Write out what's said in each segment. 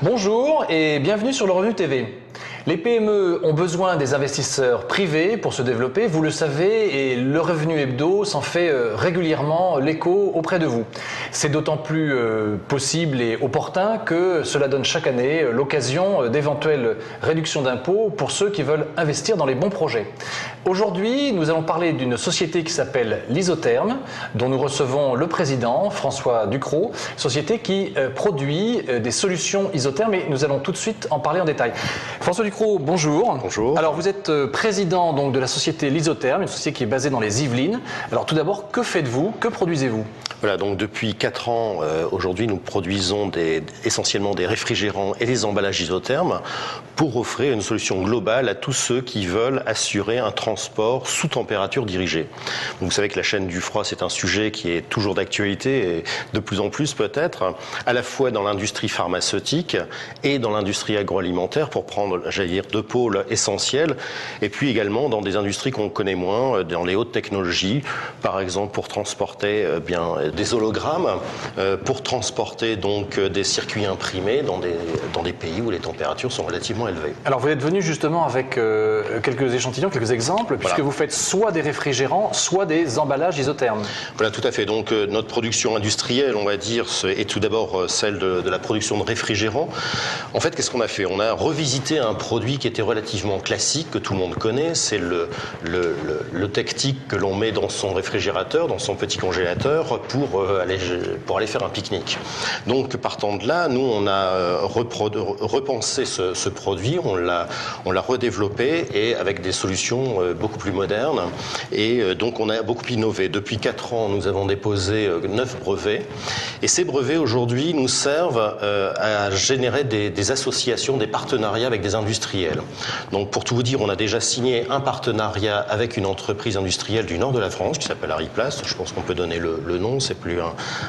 Bonjour et bienvenue sur le Revenu TV. Les PME ont besoin des investisseurs privés pour se développer, vous le savez, et le Revenu Hebdo s'en fait régulièrement l'écho auprès de vous. C'est d'autant plus possible et opportun que cela donne chaque année l'occasion d'éventuelles réductions d'impôts pour ceux qui veulent investir dans les bons projets. Aujourd'hui, nous allons parler d'une société qui s'appelle l'Isotherm, dont nous recevons le président, François Ducrot, société qui produit des solutions isothermes, et nous allons tout de suite en parler en détail. François Ducrot, bonjour. Bonjour. Alors vous êtes président donc de la société l'Isotherm, une société qui est basée dans les Yvelines. Alors tout d'abord, que faites-vous? Que produisez-vous? Voilà, donc depuis 4 ans, aujourd'hui, nous produisons essentiellement des réfrigérants et des emballages isothermes pour offrir une solution globale à tous ceux qui veulent assurer un transport sous température dirigée. Donc, vous savez que la chaîne du froid, c'est un sujet qui est toujours d'actualité et de plus en plus peut-être, à la fois dans l'industrie pharmaceutique et dans l'industrie agroalimentaire, pour prendre, j'allais dire, 2 pôles essentiels, et puis également dans des industries qu'on connaît moins, dans les hautes technologies, par exemple pour transporter des hologrammes, pour transporter donc des circuits imprimés dans des pays où les températures sont relativement élevées. Alors vous êtes venu justement avec quelques échantillons, quelques exemples, puisque vous faites soit des réfrigérants, soit des emballages isothermes. Voilà, tout à fait. Donc notre production industrielle, on va dire, est tout d'abord celle de la production de réfrigérants. En fait, qu'est-ce qu'on a fait? On a revisité un produit qui était relativement classique, que tout le monde connaît, c'est le Tectic que l'on met dans son réfrigérateur, dans son petit congélateur, pour aller faire un pique-nique. Donc partant de là, nous on a repensé ce produit, on l'a redéveloppé, et avec des solutions beaucoup plus modernes, et donc on a beaucoup innové. Depuis 4 ans, nous avons déposé 9 brevets, et ces brevets aujourd'hui nous servent à générer des associations, des partenariats avec des industriels. Donc pour tout vous dire, on a déjà signé un partenariat avec une entreprise industrielle du nord de la France qui s'appelle Ariplast. Je pense qu'on peut donner le nom, c'est plus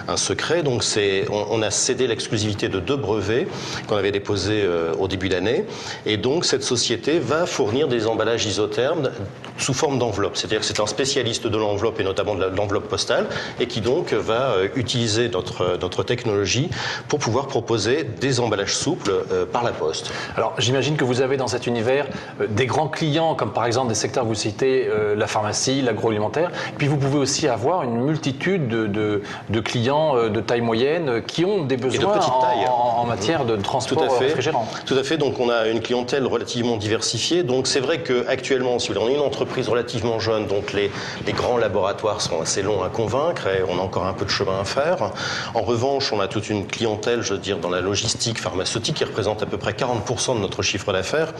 un secret. Donc on a cédé l'exclusivité de 2 brevets qu'on avait déposés au début d'année, et donc cette société va fournir des emballages isothermes sous forme d'enveloppe. C'est-à-dire que c'est un spécialiste de l'enveloppe, et notamment de l'enveloppe postale, et qui donc va utiliser notre technologie pour pouvoir proposer des emballages souples par la poste. Alors j'imagine que vous avez dans cet univers des grands clients, comme par exemple des secteurs que vous citez, la pharmacie, l'agroalimentaire, puis vous pouvez aussi avoir une multitude de clients de taille moyenne qui ont des besoins de petite taille en matière de transport réfrigérant. Tout à fait, donc on a une clientèle relativement diversifiée. Donc c'est vrai qu'actuellement, si vous voulez, on est une entreprise relativement jeune, donc les grands laboratoires sont assez longs à convaincre et on a encore un peu de chemin à faire. En revanche, on a toute une clientèle, je veux dire, dans la logistique pharmaceutique qui représente à peu près 40% de notre chiffre d'affaires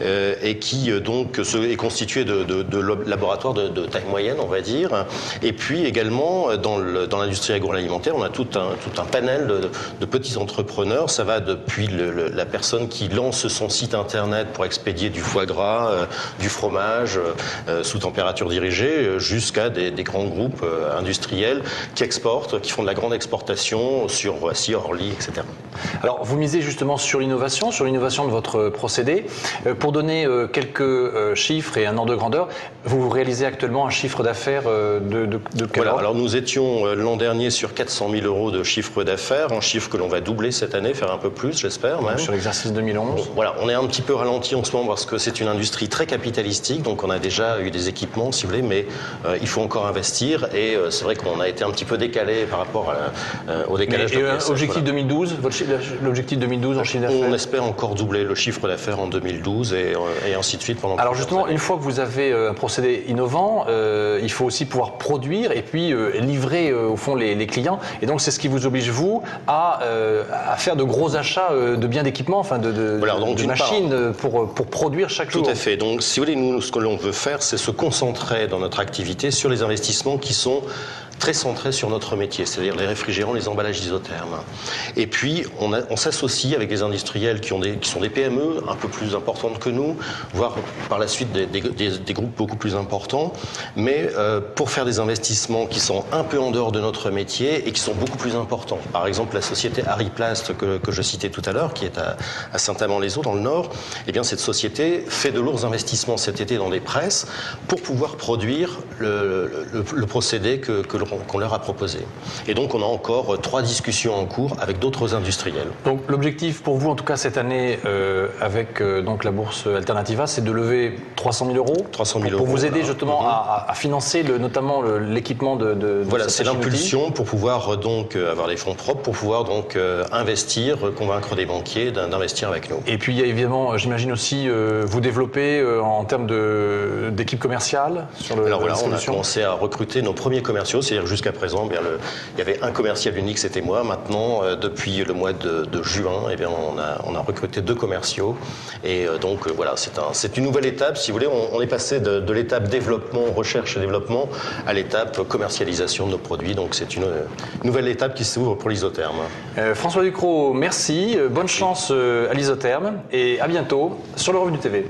et qui donc est constituée de laboratoires de taille moyenne, on va dire. Et puis également dans l'industrie agroalimentaire, on a tout un panel de petits entrepreneurs. Ça va depuis la personne qui lance son site internet pour expédier du foie gras, du fromage sous température dirigée, jusqu'à des grands groupes industriels qui exportent, qui font de la grande exportation sur Voici, Orly, etc. Alors vous misez justement sur l'innovation de votre procédé. Pour donner quelques chiffres et un ordre de grandeur, vous réalisez actuellement un chiffre d'affaires de quel ordre? Alors nous étions l'an dernier sur 400 000 euros de chiffre d'affaires, un chiffre que l'on va doubler cette année, faire un peu plus, j'espère même. Sur l'exercice 2011. Voilà, on est un petit peu ralenti en ce moment parce que c'est une industrie très capitalistique, donc on a déjà eu des équipements, si vous voulez, mais il faut encore investir, et c'est vrai qu'on a été un petit peu décalé par rapport au décalage de PSH. Objectif 2012, l'objectif 2012 en chiffre d'affaires? On espère encore doubler le chiffre d'affaires en 2012 et ainsi de suite pendant. Alors justement, une fois que vous avez un procédé innovant, il faut aussi pouvoir produire et puis livrer au fond les clients. Et donc c'est ce qui vous oblige, vous, à faire de gros achats de biens d'équipement, enfin de machines pour produire chaque jour. Tout à fait. Donc si vous voulez, nous, ce que l'on veut faire, c'est se concentrer dans notre activité sur les investissements qui sont très centré sur notre métier, c'est-à-dire les réfrigérants, les emballages isothermes. Et puis, on s'associe avec des industriels qui sont des PME un peu plus importantes que nous, voire par la suite des groupes beaucoup plus importants, mais pour faire des investissements qui sont un peu en dehors de notre métier et qui sont beaucoup plus importants. Par exemple, la société Ariplast que je citais tout à l'heure, qui est à Saint-Amand-les-Eaux, dans le Nord, eh bien, cette société fait de lourds investissements cet été dans des presses pour pouvoir produire le procédé qu'on leur a proposé. Et donc on a encore 3 discussions en cours avec d'autres industriels. Donc l'objectif pour vous, en tout cas cette année, avec donc la bourse Alternativa, c'est de lever 300 000 euros 300 000 pour vous aider voilà. justement à financer notamment l'équipement de voilà, c'est cette machine-outil. l'impulsion pour pouvoir donc avoir des fonds propres, pour pouvoir donc investir, convaincre des banquiers d'investir avec nous. Et puis il y a évidemment, j'imagine aussi, vous développer en termes d'équipe commerciale sur le. Alors voilà, on a commencé à recruter nos premiers commerciaux, c'est-à-dire jusqu'à présent, il y avait un commercial unique, c'était moi. Maintenant, depuis le mois de juin, on a recruté 2 commerciaux. Et donc voilà, c'est une nouvelle étape. Si vous voulez, on est passé de l'étape développement, recherche et développement, à l'étape commercialisation de nos produits. Donc c'est une nouvelle étape qui s'ouvre pour l'isotherme. François Ducrot, merci. Bonne chance à l'isotherme et à bientôt sur le Revenu TV.